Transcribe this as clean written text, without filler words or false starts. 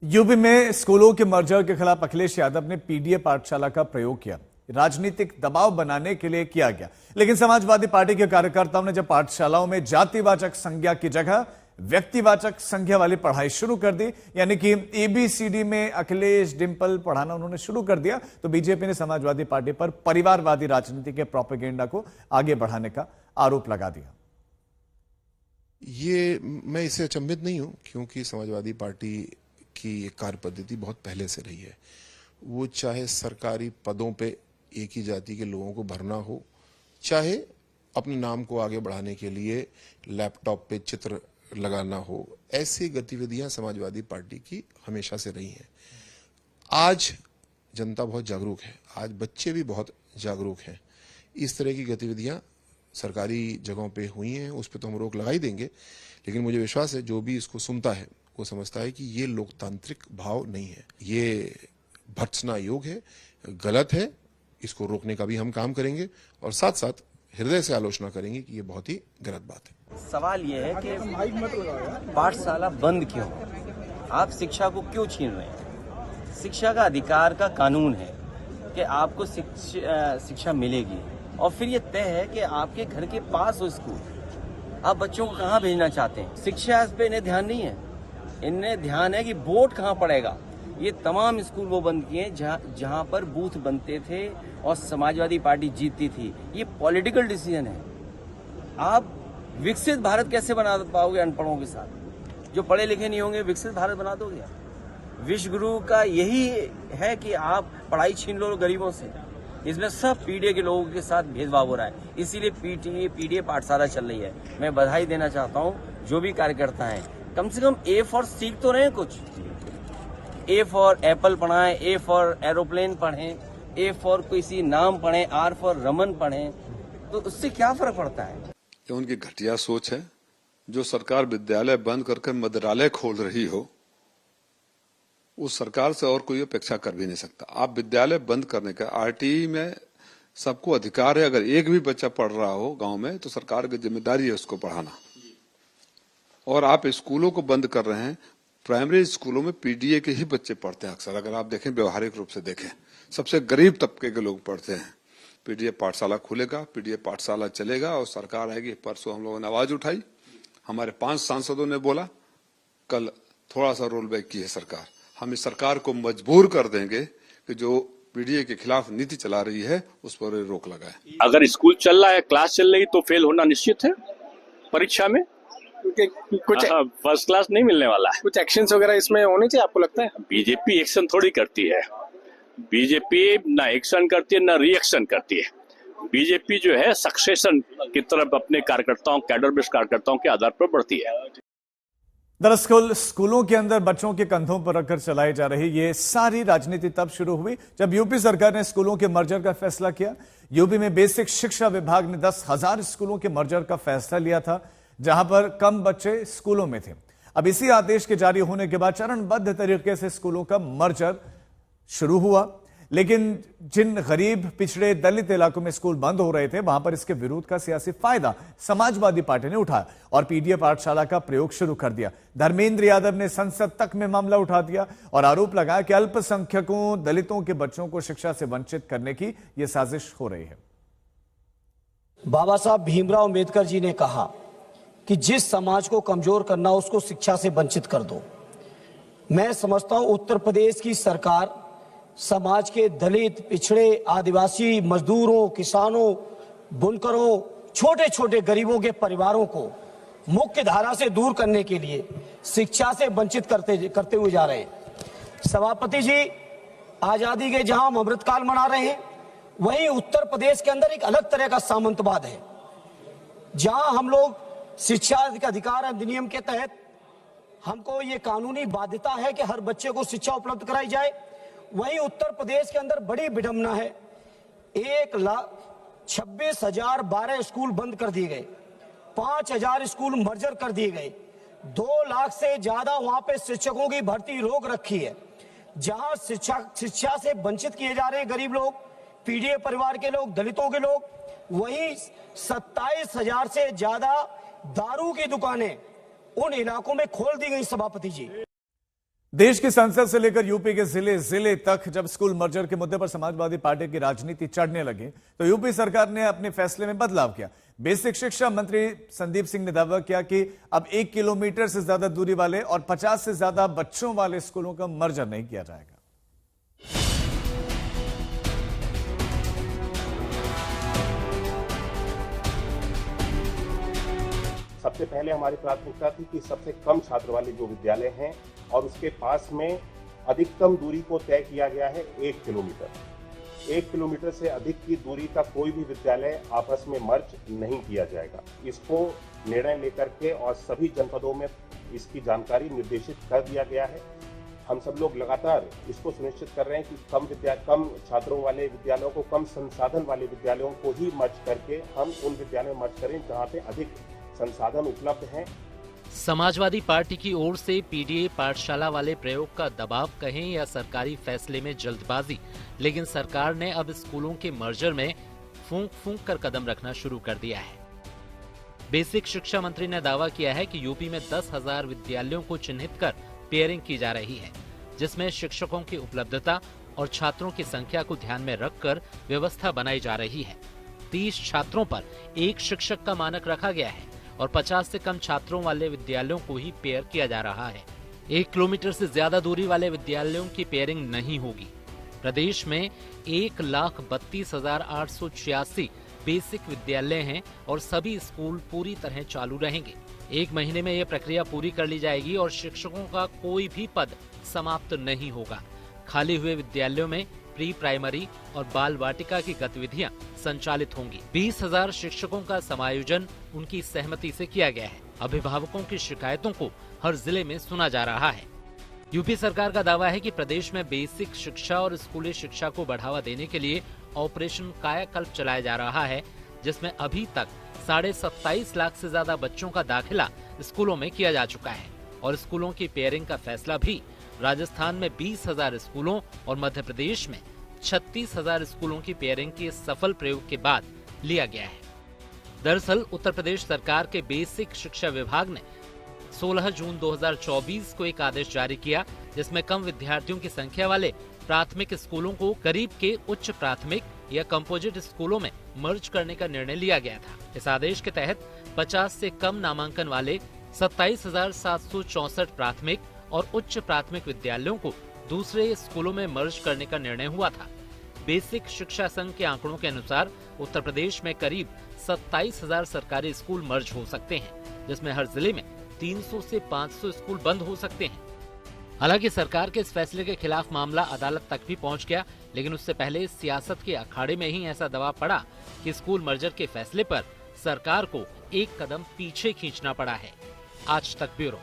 UP में स्कूलों के मर्जर के खिलाफ अखिलेश यादव ने पीडीए पाठशाला का प्रयोग किया। राजनीतिक दबाव बनाने के लिए किया गया, लेकिन समाजवादी पार्टी के कार्यकर्ताओं ने जब पाठशालाओं में जातिवाचक संज्ञा की जगह व्यक्तिवाचक संज्ञा वाली पढ़ाई शुरू कर दी, यानी कि एबीसीडी में अखिलेश डिंपल पढ़ाना उन्होंने शुरू कर दिया, तो बीजेपी ने समाजवादी पार्टी पर परिवारवादी राजनीति के प्रोपेगेंडा को आगे बढ़ाने का आरोप लगा दिया। ये मैं इससे अचंभित नहीं हूं, क्योंकि समाजवादी पार्टी की कार्य पद्धति बहुत पहले से रही है। वो चाहे सरकारी पदों पे एक ही जाति के लोगों को भरना हो, चाहे अपने नाम को आगे बढ़ाने के लिए लैपटॉप पे चित्र लगाना हो, ऐसी गतिविधियां समाजवादी पार्टी की हमेशा से रही हैं। आज जनता बहुत जागरूक है, आज बच्चे भी बहुत जागरूक हैं। इस तरह की गतिविधियां सरकारी जगहों पे हुई हैं, उस पर तो हम रोक लगा ही देंगे, लेकिन मुझे विश्वास है जो भी इसको सुनता है वो समझता है कि ये लोकतांत्रिक भाव नहीं है, ये भर्त्सना योग है, गलत है। इसको रोकने का भी हम काम करेंगे और साथ साथ हृदय से आलोचना करेंगे कि ये बहुत ही गलत बात है। सवाल ये है कि पाठशाला बंद क्यों? आप शिक्षा को क्यों छीन रहे हैं? शिक्षा का अधिकार का कानून है कि आपको शिक्षा मिलेगी, और फिर ये तय है कि आपके घर के पास हो स्कूल। आप बच्चों को कहाँ भेजना चाहते हैं? शिक्षा पे इन्हें ध्यान नहीं है, इन्हें ध्यान है कि वोट कहाँ पड़ेगा। ये तमाम स्कूल वो बंद किए जहाँ पर बूथ बनते थे और समाजवादी पार्टी जीतती थी। ये पॉलिटिकल डिसीजन है। आप विकसित भारत कैसे बना पाओगे अनपढ़ों के साथ? जो पढ़े लिखे नहीं होंगे विकसित भारत बना दोगे? विश्व गुरु का यही है कि आप पढ़ाई छीन लो गरीबों से। इसमें सब पीडीए के लोगों के साथ भेदभाव हो रहा है, इसीलिए पीडीए पाठशाला चल रही है। मैं बधाई देना चाहता हूँ जो भी कार्यकर्ता हैं, कम से कम ए फॉर सीख तो रहे हैं कुछ। ए फॉर एप्पल पढ़ाएं, ए फॉर एरोप्लेन पढ़ें, ए फॉर किसी नाम पढ़ें, आर फॉर रमन पढ़ें, तो उससे क्या फर्क पड़ता है? ये उनकी घटिया सोच है। जो सरकार विद्यालय बंद करके मदिरालय खोल रही हो, उस सरकार से और कोई अपेक्षा कर भी नहीं सकता। आप विद्यालय बंद करने का, आरटीई में सबको अधिकार है, अगर एक भी बच्चा पढ़ रहा हो गांव में तो सरकार की जिम्मेदारी है उसको पढ़ाना। और आप स्कूलों को बंद कर रहे हैं। प्राइमरी स्कूलों में पीडीए के ही बच्चे पढ़ते हैं अक्सर, अगर आप देखें, व्यवहारिक रूप से देखें, सबसे गरीब तबके के लोग पढ़ते हैं। पीडीए पाठशाला खुलेगा, पीडीए पाठशाला चलेगा, और सरकार आएगी। परसों हम लोगों ने आवाज उठाई, हमारे 5 सांसदों ने बोला, कल थोड़ा सा रोल बैक की है सरकार। हम इस सरकार को मजबूर कर देंगे कि जो पीडीए के खिलाफ नीति चला रही है उस पर रोक लगाए। अगर स्कूल चल रहा है, क्लास चल रही, तो फेल होना निश्चित है परीक्षा में। कुछ फर्स्ट क्लास नहीं मिलने वाला है। कुछ एक्शंस वगैरह इसमें होने चाहिए, आपको लगता है? बीजेपी एक्शन थोड़ी करती है। बीजेपी ना एक्शन करती है ना रिएक्शन करती है। बीजेपी जो है सक्सेशन की तरफ अपने कार्यकर्ताओं, कैडर बेस्ड कार्यकर्ताओं के आधार पर बढ़ती है। दरअसल स्कूलों के अंदर बच्चों के कंधों पर रखकर चलाई जा रही ये सारी राजनीति तब शुरू हुई जब यूपी सरकार ने स्कूलों के मर्जर का फैसला किया। यूपी में बेसिक शिक्षा विभाग ने 10,000 स्कूलों के मर्जर का फैसला लिया था, जहां पर कम बच्चे स्कूलों में थे। अब इसी आदेश के जारी होने के बाद चरणबद्ध तरीके से स्कूलों का मर्जर शुरू हुआ, लेकिन जिन गरीब, पिछड़े, दलित इलाकों में स्कूल बंद हो रहे थे, वहां पर इसके विरोध का सियासी फायदा समाजवादी पार्टी ने उठाया और पीडीए पाठशाला का प्रयोग शुरू कर दिया। धर्मेंद्र यादव ने संसद तक में मामला उठा दिया और आरोप लगाया कि अल्पसंख्यकों, दलितों के बच्चों को शिक्षा से वंचित करने की यह साजिश हो रही है। बाबा साहब भीमराव अंबेडकर जी ने कहा कि जिस समाज को कमजोर करना उसको शिक्षा से वंचित कर दो। मैं समझता हूं उत्तर प्रदेश की सरकार समाज के दलित, पिछड़े, आदिवासी, मजदूरों, किसानों, बुनकरों, छोटे छोटे गरीबों के परिवारों को मुख्य धारा से दूर करने के लिए शिक्षा से वंचित करते हुए जा रहे हैं। सभापति जी, आजादी के जहां हम अमृतकाल मना रहे हैं, वहीं उत्तर प्रदेश के अंदर एक अलग तरह का सामंतवाद है, जहां हम लोग शिक्षा के अधिकार अधिनियम के तहत हमको ये कानूनी बाध्यता है कि हर बच्चे को शिक्षा उपलब्ध कराई जाए। वहीं उत्तर प्रदेश के अंदर बड़ी विडंबना है, 1,26,012 स्कूल बंद कर दिए गए, 5,000 स्कूल मर्जर कर दिए गए, 2 लाख से ज्यादा वहां पे शिक्षकों की भर्ती रोक रखी है। जहां शिक्षा से वंचित किए जा रहे हैं गरीब लोग, पीडीए परिवार के लोग, दलितों के लोग, वहीं 27,000 से ज्यादा दारू की दुकानें उन इलाकों में खोल दी गई। सभापति जी, देश की संसद से लेकर यूपी के जिले जिले तक जब स्कूल मर्जर के मुद्दे पर समाजवादी पार्टी की राजनीति चढ़ने लगी तो यूपी सरकार ने अपने फैसले में बदलाव किया। बेसिक शिक्षा मंत्री संदीप सिंह ने दावा किया कि अब 1 किलोमीटर से ज्यादा दूरी वाले और 50 से ज्यादा बच्चों वाले स्कूलों का मर्जर नहीं किया जाएगा। सबसे पहले हमारी प्राथमिकता थी कि सबसे कम छात्र वाले जो विद्यालय हैं और उसके पास में अधिकतम दूरी को तय किया गया है 1 किलोमीटर। 1 किलोमीटर से अधिक की दूरी का कोई भी विद्यालय आपस में मर्ज नहीं किया जाएगा। इसको निर्णय लेकर के और सभी जनपदों में इसकी जानकारी निर्देशित कर दिया गया है। हम सब लोग लगातार इसको सुनिश्चित कर रहे हैं कि कम छात्रों वाले विद्यालयों को, कम संसाधन वाले विद्यालयों को ही मर्ज करके हम उन विद्यालयों में मर्ज करें जहाँ पे अधिक संसाधन उपलब्ध हैं। समाजवादी पार्टी की ओर से पीडीए पाठशाला वाले प्रयोग का दबाव कहें या सरकारी फैसले में जल्दबाजी, लेकिन सरकार ने अब स्कूलों के मर्जर में फूंक फूंक कर कदम रखना शुरू कर दिया है। बेसिक शिक्षा मंत्री ने दावा किया है कि यूपी में 10,000 विद्यालयों को चिन्हित कर पेयरिंग की जा रही है, जिसमें शिक्षकों की उपलब्धता और छात्रों की संख्या को ध्यान में रखकर व्यवस्था बनाई जा रही है। 30 छात्रों पर 1 शिक्षक का मानक रखा गया है और 50 से कम छात्रों वाले विद्यालयों को ही पेयर किया जा रहा है। 1 किलोमीटर से ज्यादा दूरी वाले विद्यालयों की पेयरिंग नहीं होगी। प्रदेश में 1,32,886 बेसिक विद्यालय हैं और सभी स्कूल पूरी तरह चालू रहेंगे। 1 महीने में यह प्रक्रिया पूरी कर ली जाएगी और शिक्षकों का कोई भी पद समाप्त नहीं होगा। खाली हुए विद्यालयों में प्री प्राइमरी और बाल वाटिका की गतिविधियां संचालित होंगी। 20,000 शिक्षकों का समायोजन उनकी सहमति से किया गया है। अभिभावकों की शिकायतों को हर जिले में सुना जा रहा है। यूपी सरकार का दावा है कि प्रदेश में बेसिक शिक्षा और स्कूली शिक्षा को बढ़ावा देने के लिए ऑपरेशन कायाकल्प चलाया जा रहा है, जिसमें अभी तक 27.5 लाख से ज्यादा बच्चों का दाखिला स्कूलों में किया जा चुका है और स्कूलों की पेयरिंग का फैसला भी राजस्थान में 20,000 स्कूलों और मध्य प्रदेश में 36,000 स्कूलों की पेयरिंग के सफल प्रयोग के बाद लिया गया है। दरअसल उत्तर प्रदेश सरकार के बेसिक शिक्षा विभाग ने 16 जून 2024 को एक आदेश जारी किया, जिसमें कम विद्यार्थियों की संख्या वाले प्राथमिक स्कूलों को करीब के उच्च प्राथमिक या कंपोजिट स्कूलों में मर्ज करने का निर्णय लिया गया था। इस आदेश के तहत 50 से कम नामांकन वाले 27,764 प्राथमिक और उच्च प्राथमिक विद्यालयों को दूसरे स्कूलों में मर्ज करने का निर्णय हुआ था। बेसिक शिक्षा संघ के आंकड़ों के अनुसार उत्तर प्रदेश में करीब 27,000 सरकारी स्कूल मर्ज हो सकते हैं, जिसमें हर जिले में 300 से 500 स्कूल बंद हो सकते हैं। हालांकि सरकार के इस फैसले के खिलाफ मामला अदालत तक भी पहुंच गया, लेकिन उससे पहले सियासत के अखाड़े में ही ऐसा दबाव पड़ा कि स्कूल मर्जर के फैसले पर सरकार को एक कदम पीछे खींचना पड़ा है। आज तक ब्यूरो।